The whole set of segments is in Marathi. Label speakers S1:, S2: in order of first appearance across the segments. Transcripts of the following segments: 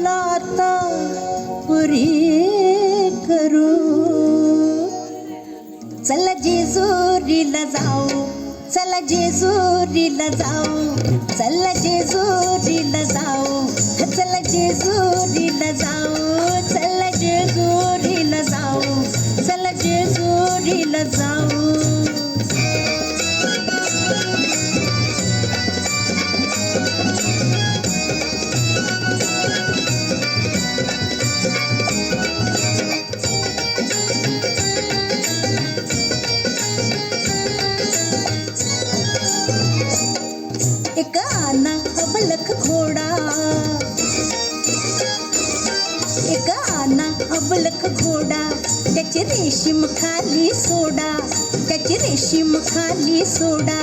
S1: आता पुरी करू. चला जेजुरीला जाऊ, चला जेजुरीला जाऊ, चला जेजुरीला जाऊ, चला जेजुरीला जाऊ, चला जेजुरीला जाऊ, चला जेजुरीला जाऊ. एक आना अबलख घोडा, एक आना अबलख घोडा, त्याची रेशीम खाली सोडा, त्याची रेशीम खाली सोडा.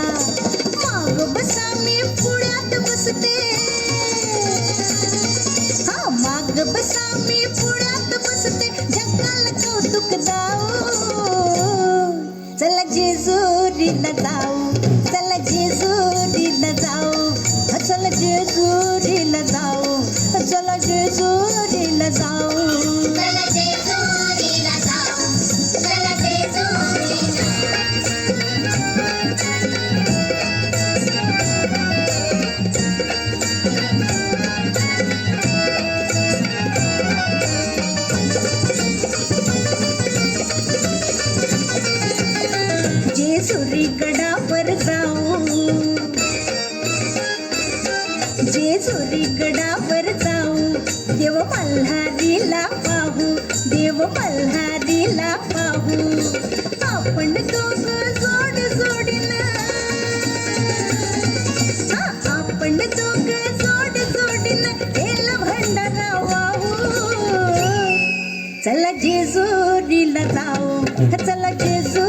S1: माग बसा मी पुण्यात बसते, हा माग बसा मी पुण्यात बसते, जगाला कौतुक दाऊ. चला जेजुरीला जाऊ, चला जेजुरीला जाऊ, चला जेजुरीला जाऊ, चला जेजुरीला जाऊ.
S2: चला जेजुरीला जाऊ, चला जेजुरीला.
S1: जेजुरी गडावर जाऊ, जेजुरी गडावर जाऊ, देव मल्हारीला पाहू, देव मल्हारीला पाहू. आपण दोघं जोड जोडीनं, आपण दोघं जोड जोडीनं केलं भंडारा वाहू. चला जेजुरीला जाऊ, चला जेजुरीला